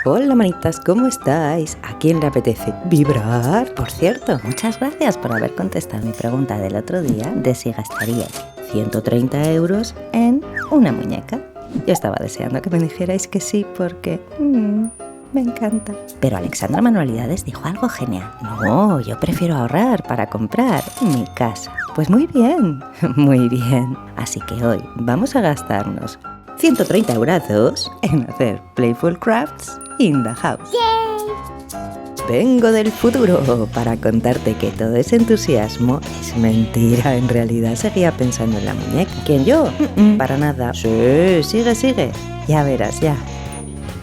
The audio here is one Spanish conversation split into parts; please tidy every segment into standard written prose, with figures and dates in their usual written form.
Hola manitas, ¿cómo estáis? ¿A quién le apetece vibrar? Por cierto, muchas gracias por haber contestado mi pregunta del otro día de si gastaríais 130 euros en una muñeca. Yo estaba deseando que me dijerais que sí porque me encanta. Pero Alexandra Manualidades dijo algo genial. No, yo prefiero ahorrar para comprar mi casa. Pues muy bien, muy bien. Así que hoy vamos a gastarnos 130 eurazos en hacer Playful Crafts in the house. Vengo del futuro para contarte que todo ese entusiasmo es mentira. En realidad seguía pensando en la muñeca. ¿Quién, yo? Para nada. Sí, sigue. Ya verás, ya.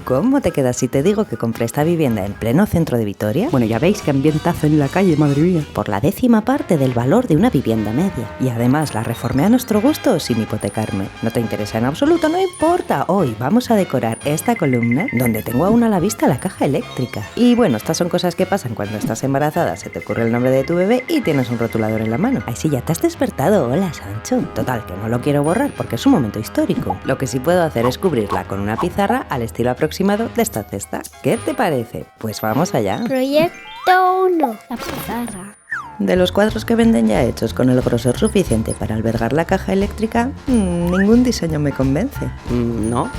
¿Cómo te quedas si te digo que compré esta vivienda en pleno centro de Vitoria? Bueno, ya veis qué ambientazo en la calle, madre mía. Por la 10ª parte del valor de una vivienda media. Y además la reformé a nuestro gusto sin hipotecarme. ¿No te interesa en absoluto? No importa. Hoy vamos a decorar esta columna donde tengo aún a la vista la caja eléctrica. Y bueno, estas son cosas que pasan cuando estás embarazada, se te ocurre el nombre de tu bebé y tienes un rotulador en la mano. Ay, sí, ya te has despertado. Hola, Sancho. Total, que no lo quiero borrar porque es un momento histórico. Lo que sí puedo hacer es cubrirla con una pizarra al estilo aproximado de esta cesta. ¿Qué te parece? Pues vamos allá. Proyecto 1. La pizarra. De los cuadros que venden ya hechos con el grosor suficiente para albergar la caja eléctrica, ningún diseño me convence. No.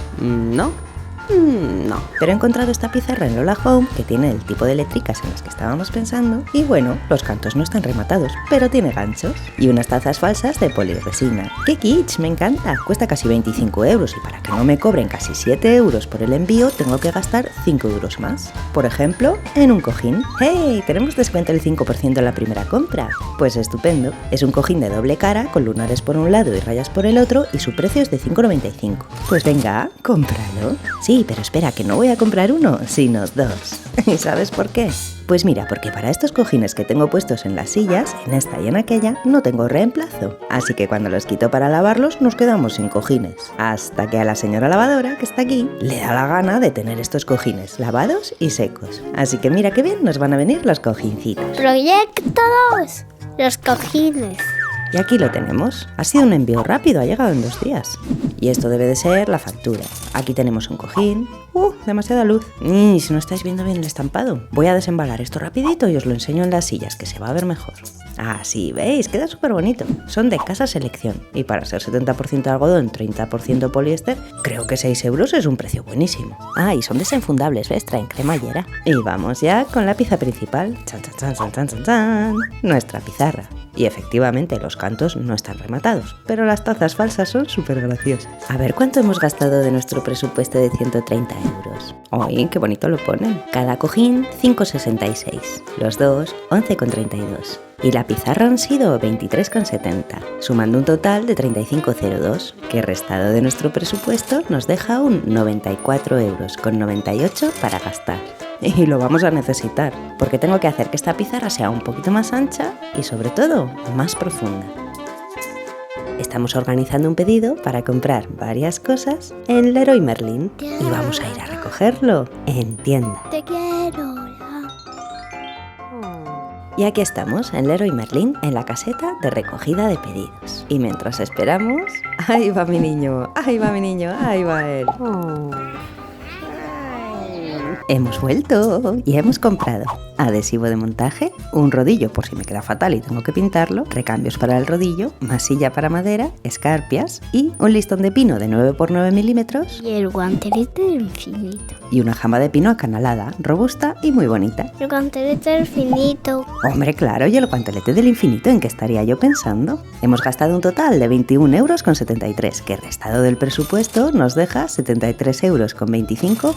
Pero he encontrado esta pizarra en Lola Home que tiene el tipo de eléctricas en las que estábamos pensando y bueno, los cantos no están rematados, pero tiene ganchos y unas tazas falsas de poliresina. ¡Qué kitsch! Me encanta. Cuesta casi 25 euros y para que no me cobren casi 7 euros por el envío tengo que gastar 5 euros más. Por ejemplo, en un cojín. ¡Hey! Tenemos descuento del 5% en la primera compra. Pues estupendo. Es un cojín de doble cara con lunares por un lado y rayas por el otro y su precio es de 5,95. Pues venga, cómpralo. Sí, pero espera, que no voy a comprar uno, sino dos. ¿Y sabes por qué? Pues mira, porque para estos cojines que tengo puestos en las sillas, en esta y en aquella, no tengo reemplazo. Así que cuando los quito para lavarlos, nos quedamos sin cojines. Hasta que a la señora lavadora, que está aquí, le da la gana de tener estos cojines lavados y secos. Así que mira qué bien nos van a venir los cojincitos. Proyecto 2. Los cojines. Y aquí lo tenemos. Ha sido un envío rápido, ha llegado en 2 días. Y esto debe de ser la factura. Aquí tenemos un cojín. Demasiada luz. Si no estáis viendo bien el estampado. Voy a desembalar esto rapidito y os lo enseño en las sillas, que se va a ver mejor. Ah, sí, ¿veis? Queda súper bonito. Son de Casa Selección. Y para ser 70% algodón, 30% poliéster, creo que 6 euros es un precio buenísimo. Ah, y son desenfundables, ¿ves? Traen cremallera. Y vamos ya con la pieza principal. ¡Chan, chan, chan, chan, chan, chan! Nuestra pizarra. Y efectivamente, los cantos no están rematados, pero las tazas falsas son súper graciosas. A ver, ¿cuánto hemos gastado de nuestro presupuesto de 130 euros? ¡Ay, qué bonito lo ponen! Cada cojín, 5,66. Los dos, 11,32. Y la pizarra han sido 23,70, sumando un total de 35,02, que restado de nuestro presupuesto nos deja un 94,98 euros para gastar. Y lo vamos a necesitar, porque tengo que hacer que esta pizarra sea un poquito más ancha y sobre todo más profunda. Estamos organizando un pedido para comprar varias cosas en Leroy Merlin y vamos a ir a recogerlo en tienda. Te quiero. Y aquí estamos en Leroy Merlin, en la caseta de recogida de pedidos. Y mientras esperamos, ¡ahí va mi niño! ¡Ahí va mi niño! ¡Ahí va él! Hemos vuelto y hemos comprado adhesivo de montaje, un rodillo por si me queda fatal y tengo que pintarlo, recambios para el rodillo, masilla para madera, escarpias y un listón de pino de 9x9 milímetros Y el guantelete del infinito. y una jamba de pino acanalada, robusta y muy bonita. El guantelete del infinito. Hombre, claro, y el guantelete del infinito, ¿en qué estaría yo pensando? Hemos gastado un total de 21,73 euros, que restado del presupuesto nos deja 73,25 euros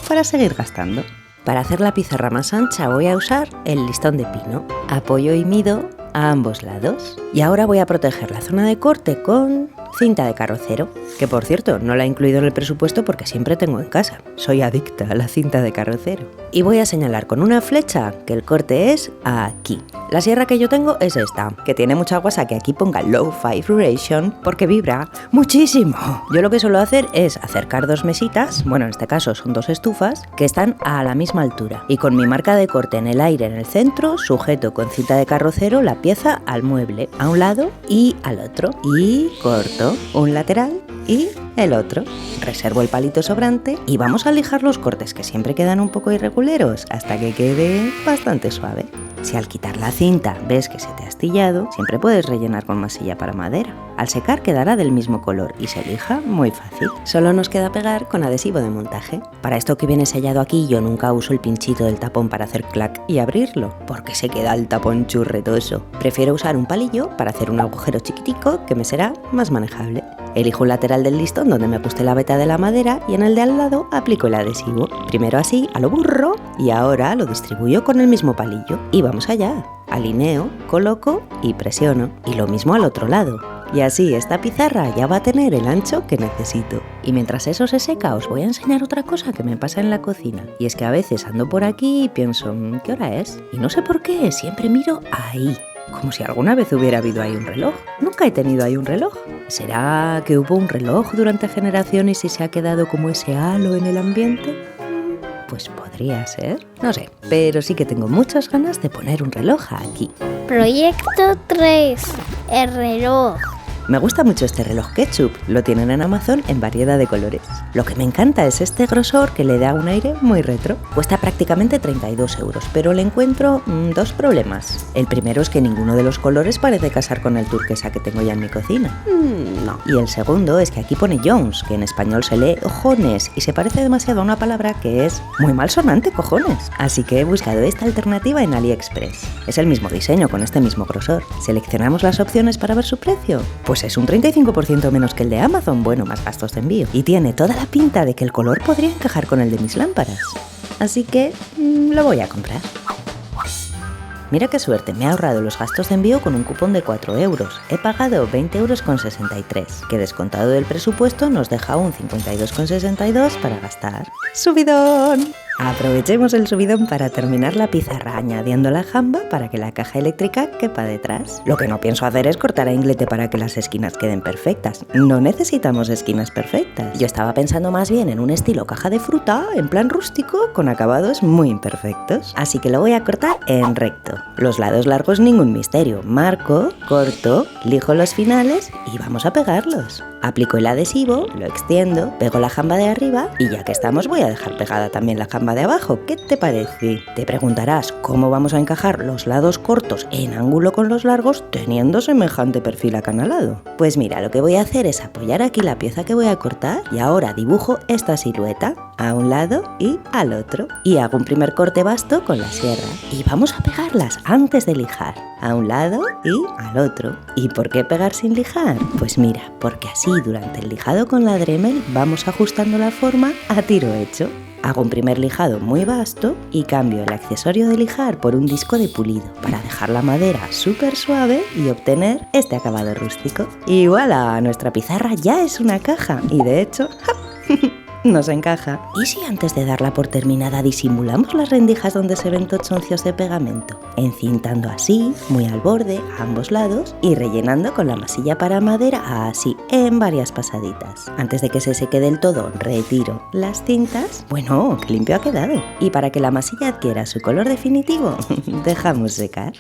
para seguir gastando. Para hacer la pizarra más ancha voy a usar el listón de pino. Apoyo y mido a ambos lados. Y ahora voy a proteger la zona de corte con cinta de carrocero, que por cierto no la he incluido en el presupuesto porque siempre tengo en casa. Soy adicta a la cinta de carrocero. Y voy a señalar con una flecha que el corte es aquí. La sierra que yo tengo es esta, que tiene mucha guasa que aquí ponga Low Vibration porque vibra muchísimo. Yo lo que suelo hacer es acercar 2 mesitas, bueno, en este caso son 2 estufas, que están a la misma altura. Y con mi marca de corte en el aire en el centro, sujeto con cinta de carrocero la pieza al mueble, a un lado y al otro. Y corto un lateral y el otro. Reservo el palito sobrante y vamos a lijar los cortes que siempre quedan un poco irregulares hasta que quede bastante suave. Si al quitar la cinta ves que se te ha astillado, siempre puedes rellenar con masilla para madera. Al secar quedará del mismo color y se lija muy fácil. Solo nos queda pegar con adhesivo de montaje. Para esto que viene sellado aquí yo nunca uso el pinchito del tapón para hacer clac y abrirlo, porque se queda el tapón churretoso. Prefiero usar un palillo para hacer un agujero chiquitico que me será más manejable. Elijo un lateral del listón donde me ajuste la veta de la madera y en el de al lado aplico el adhesivo. Primero así, a lo burro, y ahora lo distribuyo con el mismo palillo. Y vamos allá. Alineo, coloco y presiono. Y lo mismo al otro lado. Y así esta pizarra ya va a tener el ancho que necesito. Y mientras eso se seca os voy a enseñar otra cosa que me pasa en la cocina. Y es que a veces ando por aquí y pienso, ¿qué hora es? Y no sé por qué, siempre miro ahí. Como si alguna vez hubiera habido ahí un reloj. Nunca he tenido ahí un reloj. ¿Será que hubo un reloj durante generaciones y se ha quedado como ese halo en el ambiente? Pues podría ser. No sé, pero sí que tengo muchas ganas de poner un reloj aquí. Proyecto 3. El reloj. Me gusta mucho este reloj ketchup, lo tienen en Amazon en variedad de colores. Lo que me encanta es este grosor que le da un aire muy retro. Cuesta prácticamente 32 €, pero le encuentro dos problemas. El primero es que ninguno de los colores parece casar con el turquesa que tengo ya en mi cocina. No. Y el segundo es que aquí pone Jones, que en español se lee ojones y se parece demasiado a una palabra que es muy malsonante, cojones. Así que he buscado esta alternativa en AliExpress. Es el mismo diseño con este mismo grosor. Seleccionamos las opciones para ver su precio. Pues es un 35% menos que el de Amazon, bueno, más gastos de envío. Y tiene toda la pinta de que el color podría encajar con el de mis lámparas. Así que lo voy a comprar. Mira qué suerte, me he ahorrado los gastos de envío con un cupón de 4 €. He pagado 20,63 €, que descontado del presupuesto nos deja un 52,62 para gastar. ¡Subidón! Aprovechemos el subidón para terminar la pizarra añadiendo la jamba para que la caja eléctrica quepa detrás. Lo que no pienso hacer es cortar a inglete para que las esquinas queden perfectas. No necesitamos esquinas perfectas. Yo estaba pensando más bien en un estilo caja de fruta, en plan rústico, con acabados muy imperfectos. Así que lo voy a cortar en recto. Los lados largos ningún misterio. Marco, corto, lijo los finales y vamos a pegarlos. Aplico el adhesivo, lo extiendo, pego la jamba de arriba y ya que estamos voy a dejar pegada también la jamba de abajo. ¿Qué te parece? Te preguntarás cómo vamos a encajar los lados cortos en ángulo con los largos teniendo semejante perfil acanalado. Pues mira, lo que voy a hacer es apoyar aquí la pieza que voy a cortar y ahora dibujo esta silueta a un lado y al otro. Y hago un primer corte vasto con la sierra. Y vamos a pegarlas antes de lijar, a un lado y al otro. ¿Y por qué pegar sin lijar? Pues mira, porque así durante el lijado con la Dremel vamos ajustando la forma a tiro hecho. Hago un primer lijado muy vasto y cambio el accesorio de lijar por un disco de pulido para dejar la madera súper suave y obtener este acabado rústico. Y voilà, nuestra pizarra ya es una caja y de hecho nos encaja. ¿Y si antes de darla por terminada disimulamos las rendijas donde se ven tochoncios de pegamento? Encintando así, muy al borde, a ambos lados y rellenando con la masilla para madera así, en varias pasaditas. Antes de que se seque del todo, retiro las cintas. Bueno, qué limpio ha quedado. Y para que la masilla adquiera su color definitivo, dejamos secar.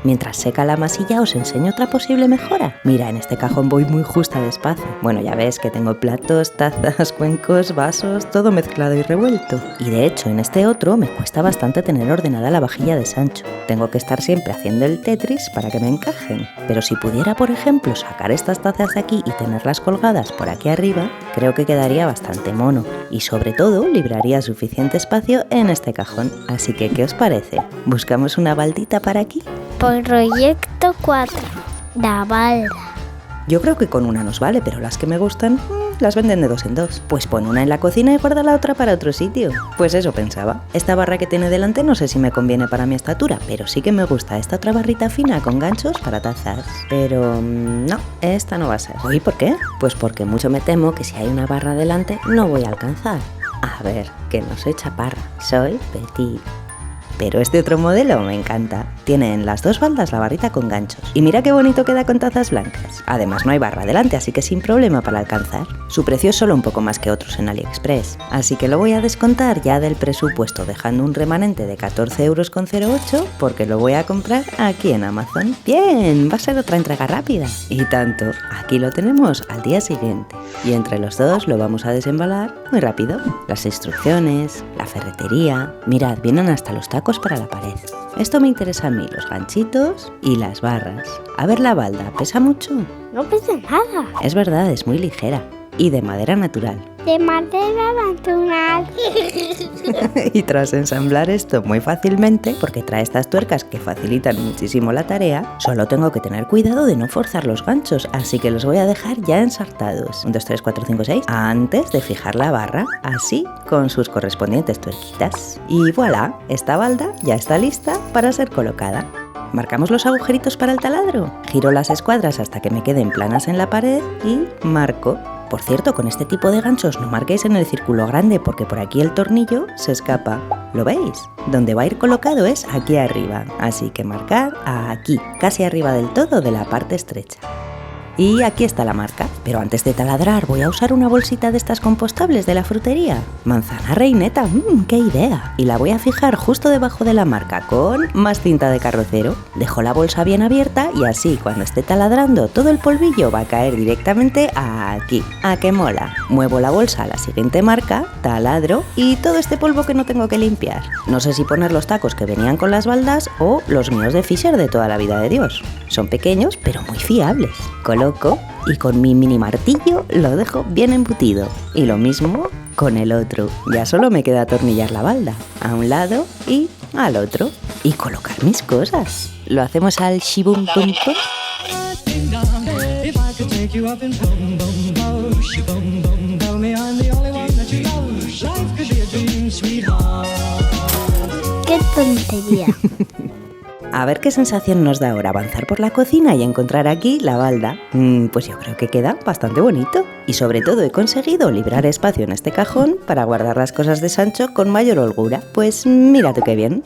Mientras seca la masilla os enseño otra posible mejora. Mira, en este cajón voy muy justa de espacio. Bueno, ya ves que tengo platos, tazas, cuencos, vasos, todo mezclado y revuelto. Y de hecho, en este otro me cuesta bastante tener ordenada la vajilla de Sancho. Tengo que estar siempre haciendo el Tetris para que me encajen. Pero si pudiera, por ejemplo, sacar estas tazas de aquí y tenerlas colgadas por aquí arriba, creo que quedaría bastante mono. Y sobre todo, libraría suficiente espacio en este cajón. Así que, ¿qué os parece? ¿Buscamos una baldita para aquí? Proyecto 4. La balda. Yo creo que con una nos vale, pero las que me gustan las venden de 2 en 2. Pues pon una en la cocina y guarda la otra para otro sitio. Pues eso pensaba. Esta barra que tiene delante no sé si me conviene para mi estatura, pero sí que me gusta esta otra barrita fina con ganchos para tazas. Pero no, esta no va a ser. ¿Y por qué? Pues porque mucho me temo que si hay una barra delante no voy a alcanzar. A ver, que no soy chaparra, soy petit. pero este otro modelo me encanta. Tiene en las dos baldas la barrita con ganchos. Y mira qué bonito queda con tazas blancas. Además no hay barra delante, así que sin problema para alcanzar. Su precio es solo un poco más que otros en AliExpress, así que lo voy a descontar ya del presupuesto, dejando un remanente de 14,08 € porque lo voy a comprar aquí en Amazon. Bien, va a ser otra entrega rápida. Y tanto, aquí lo tenemos al día siguiente. Y entre los dos lo vamos a desembalar muy rápido. Las instrucciones, la ferretería... Mirad, vienen hasta los tacos para la pared. Esto me interesa a mí, los ganchitos y las barras. A ver la balda, ¿pesa mucho? No pesa nada. Es verdad, es muy ligera. Y de madera natural. De madera natural. Y tras ensamblar esto muy fácilmente, porque trae estas tuercas que facilitan muchísimo la tarea, solo tengo que tener cuidado de no forzar los ganchos, así que los voy a dejar ya ensartados. 1, 2, 3, 4, 5, 6. Antes de fijar la barra, así, con sus correspondientes tuerquitas. Y voilà, esta balda ya está lista para ser colocada. Marcamos los agujeritos para el taladro. Giro las escuadras hasta que me queden planas en la pared y marco. Por cierto, con este tipo de ganchos no marquéis en el círculo grande porque por aquí el tornillo se escapa. ¿Lo veis? Donde va a ir colocado es aquí arriba, así que marcar aquí, casi arriba del todo de la parte estrecha. Y aquí está la marca, pero antes de taladrar voy a usar una bolsita de estas compostables de la frutería. Manzana reineta, ¡qué idea! Y la voy a fijar justo debajo de la marca con más cinta de carrocero. Dejo la bolsa bien abierta y así cuando esté taladrando todo el polvillo va a caer directamente aquí. ¡Ah, qué mola! Muevo la bolsa a la siguiente marca, taladro y todo este polvo que no tengo que limpiar. No sé si poner los tacos que venían con las baldas o los míos de Fisher de toda la vida de Dios. Son pequeños pero muy fiables. Coloco y con mi mini martillo lo dejo bien embutido. Y lo mismo con el otro. Ya solo me queda atornillar la balda a un lado y al otro. Y colocar mis cosas. Lo hacemos al shibum pum pum. ¡Qué tontería! A ver qué sensación nos da ahora avanzar por la cocina y encontrar aquí la balda. Pues yo creo que queda bastante bonito. Y sobre todo he conseguido librar espacio en este cajón para guardar las cosas de Sancho con mayor holgura. Pues mira tú qué bien.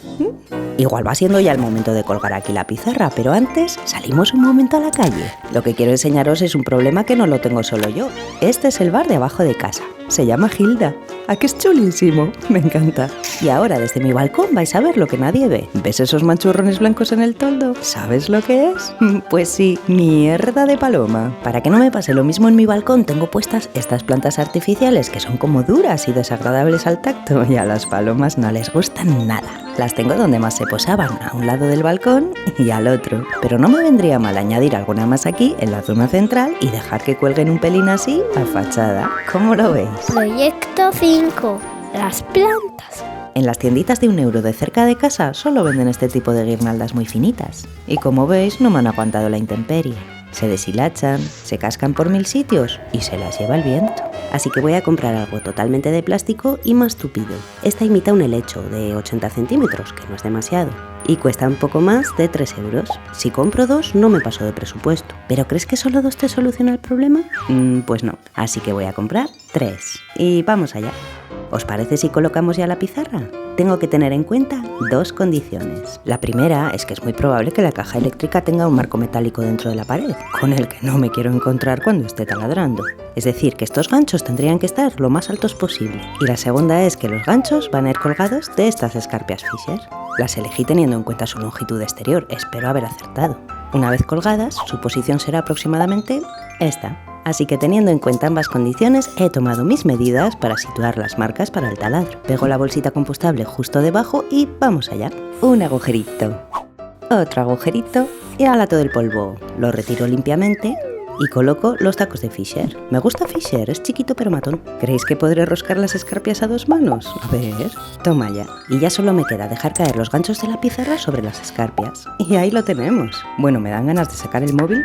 Igual va siendo ya el momento de colgar aquí la pizarra, pero antes salimos un momento a la calle. Lo que quiero enseñaros es un problema que no lo tengo solo yo. Este es el bar de abajo de casa. Se llama Hilda. ¿A que es chulísimo? Me encanta. Y ahora desde mi balcón vais a ver lo que nadie ve. ¿Ves esos manchurrones blancos en el toldo? ¿Sabes lo que es? Pues sí, mierda de paloma. Para que no me pase lo mismo en mi balcón tengo puestas estas plantas artificiales que son como duras y desagradables al tacto y a las palomas no les gustan nada. Las tengo donde más se posaban, a un lado del balcón y al otro. Pero no me vendría mal añadir alguna más aquí en la zona central y dejar que cuelguen un pelín así a fachada. ¿Cómo lo veis? Proyecto 5. Las plantas. En las tienditas de €1 de cerca de casa solo venden este tipo de guirnaldas muy finitas. Y como veis, no me han aguantado la intemperie. Se deshilachan, se cascan por 1000 sitios y se las lleva el viento. Así que voy a comprar algo totalmente de plástico y más tupido. Esta imita un helecho de 80 centímetros, que no es demasiado. Y cuesta un poco más de 3 €. Si compro 2 no me paso de presupuesto. ¿Pero crees que solo 2 te soluciona el problema? Pues no. Así que voy a comprar 3. Y vamos allá. ¿Os parece si colocamos ya la pizarra? Tengo que tener en cuenta 2 condiciones. La primera es que es muy probable que la caja eléctrica tenga un marco metálico dentro de la pared, con el que no me quiero encontrar cuando esté taladrando. Es decir, que estos ganchos tendrían que estar lo más altos posible. Y la segunda es que los ganchos van a ir colgados de estas escarpias Fisher. Las elegí teniendo en cuenta su longitud exterior, espero haber acertado. Una vez colgadas, su posición será aproximadamente esta. Así que teniendo en cuenta ambas condiciones, he tomado mis medidas para situar las marcas para el taladro. Pego la bolsita compostable justo debajo y vamos allá. Un agujerito, otro agujerito y ala todo el polvo. Lo retiro limpiamente y coloco los tacos de Fisher. Me gusta Fisher, es chiquito pero matón. ¿Creéis que podré roscar las escarpias a 2 manos? A ver, toma ya. Y ya solo me queda dejar caer los ganchos de la pizarra sobre las escarpias. Y ahí lo tenemos. Bueno, me dan ganas de sacar el móvil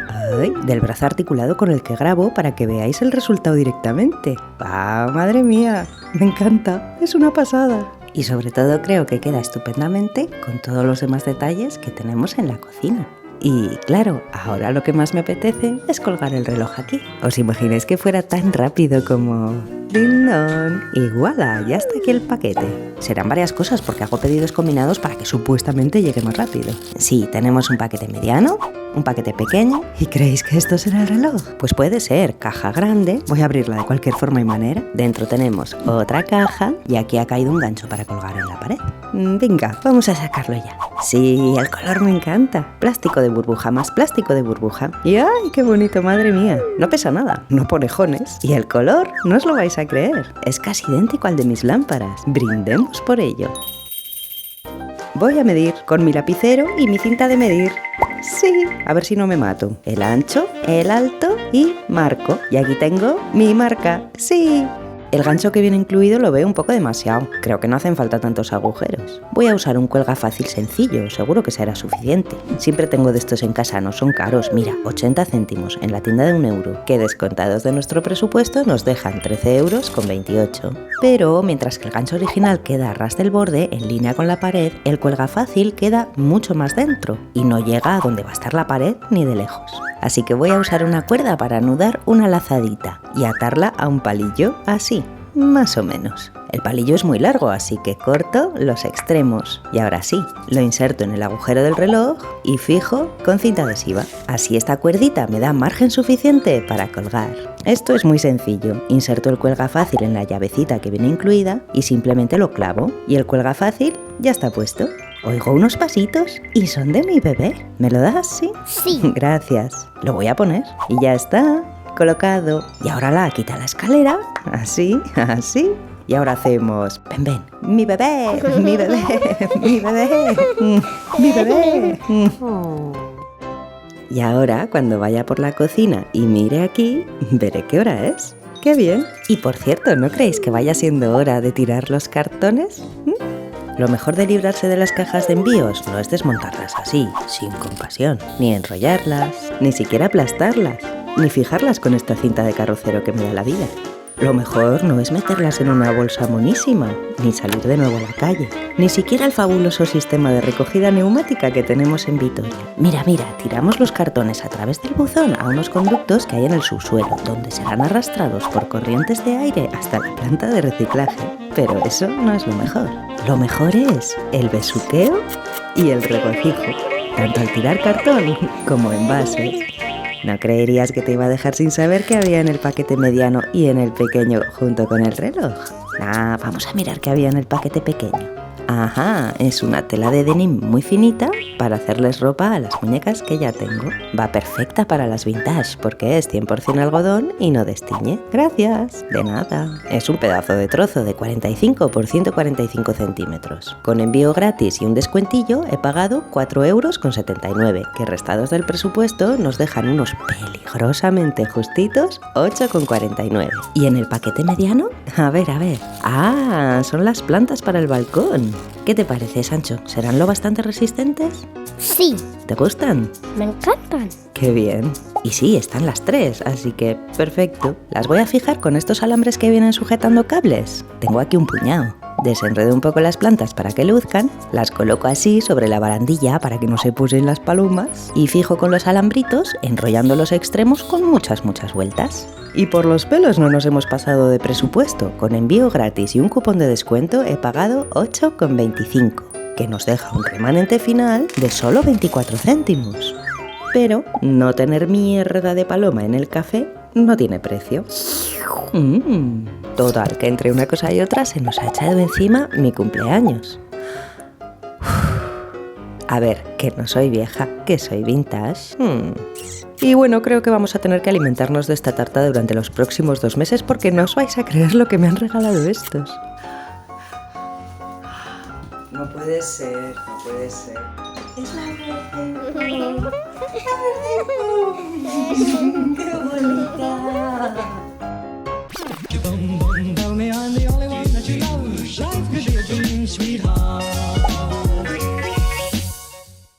del brazo articulado con el que grabo para que veáis el resultado directamente. ¡Ah, madre mía! Me encanta, es una pasada. Y sobre todo creo que queda estupendamente con todos los demás detalles que tenemos en la cocina. Y claro, ahora lo que más me apetece es colgar el reloj aquí. ¿Os imagináis que fuera tan rápido como... ¡Ding dong! Y ¡voilà! Ya está aquí el paquete. Serán varias cosas porque hago pedidos combinados para que supuestamente llegue más rápido. Sí, tenemos un paquete mediano, un paquete pequeño. ¿Y creéis que esto será el reloj? Pues puede ser caja grande. Voy a abrirla de cualquier forma y manera. Dentro tenemos otra caja y aquí ha caído un gancho para colgar en la pared. Venga, vamos a sacarlo ya. Sí, el color me encanta. Plástico de burbuja más plástico de burbuja. Y ¡ay, qué bonito, madre mía! No pesa nada, no pone jones. Y el color, no os lo vais a creer. Es casi idéntico al de mis lámparas. Brindemos por ello. Voy a medir con mi lapicero y mi cinta de medir. Sí, a ver si no me mato. El ancho, el alto y marco. Y aquí tengo mi marca. Sí. El gancho que viene incluido lo veo un poco demasiado. Creo que no hacen falta tantos agujeros. Voy a usar un cuelga fácil sencillo, seguro que será suficiente. Siempre tengo de estos en casa, no son caros. Mira, 80 céntimos en la tienda de 1 euro, que descontados de nuestro presupuesto nos dejan 13,28 €. Pero mientras que el gancho original queda a ras del borde, en línea con la pared, el cuelga fácil queda mucho más dentro y no llega a donde va a estar la pared ni de lejos. Así que voy a usar una cuerda para anudar una lazadita y atarla a un palillo, así, más o menos. El palillo es muy largo, así que corto los extremos. Y ahora sí, lo inserto en el agujero del reloj y fijo con cinta adhesiva. Así esta cuerdita me da margen suficiente para colgar. Esto es muy sencillo. Inserto el cuelga fácil en la llavecita que viene incluida y simplemente lo clavo. Y el cuelga fácil ya está puesto. Oigo unos pasitos y son de mi bebé. ¿Me lo das, sí? Sí. Gracias. Lo voy a poner y ya está colocado. Y ahora la quita la escalera. Así, así. Y ahora hacemos... Ven, ven. Mi bebé, mi bebé, mi bebé, mi bebé. Y ahora, cuando vaya por la cocina y mire aquí, veré qué hora es. ¡Qué bien! Y por cierto, ¿no creéis que vaya siendo hora de tirar los cartones? Lo mejor de librarse de las cajas de envíos no es desmontarlas así, sin compasión, ni enrollarlas, ni siquiera aplastarlas, ni fijarlas con esta cinta de carrocero que me da la vida. Lo mejor no es meterlas en una bolsa monísima, ni salir de nuevo a la calle, ni siquiera el fabuloso sistema de recogida neumática que tenemos en Vitoria. Mira, mira, tiramos los cartones a través del buzón a unos conductos que hay en el subsuelo, donde serán arrastrados por corrientes de aire hasta la planta de reciclaje. Pero eso no es lo mejor. Lo mejor es el besuqueo y el regocijo, tanto al tirar cartón como envases. ¿No creerías que te iba a dejar sin saber qué había en el paquete mediano y en el pequeño junto con el reloj? Vamos a mirar qué había en el paquete pequeño. Ajá, es una tela de denim muy finita para hacerles ropa a las muñecas que ya tengo. Va perfecta para las vintage porque es 100% algodón y no destiñe. Gracias, de nada. Es un pedazo de trozo de 45 por 145 centímetros. Con envío gratis y un descuentillo he pagado 4,79 €, que restados del presupuesto nos dejan unos peligrosamente justitos 8,49. ¿Y en el paquete mediano? A ver. Son las plantas para el balcón. ¿Qué te parece, Sancho? ¿Serán lo bastante resistentes? Sí. ¿Te gustan? Me encantan. ¡Qué bien! Y sí, están las 3, así que perfecto. Las voy a fijar con estos alambres que vienen sujetando cables. Tengo aquí un puñado. Desenredo un poco las plantas para que luzcan, las coloco así sobre la barandilla para que no se pusen las palomas y fijo con los alambritos enrollando los extremos con muchas vueltas. Y por los pelos no nos hemos pasado de presupuesto. Con envío gratis y un cupón de descuento he pagado 8,25, que nos deja un remanente final de solo 24 céntimos. Pero no tener mierda de paloma en el café no tiene precio. Total, que entre una cosa y otra se nos ha echado encima mi cumpleaños. A ver, que no soy vieja, que soy vintage. Y bueno, creo que vamos a tener que alimentarnos de esta tarta durante los próximos 2 meses porque no os vais a creer lo que me han regalado estos. No puede ser, no puede ser. Es la verde. ¡Qué bonita!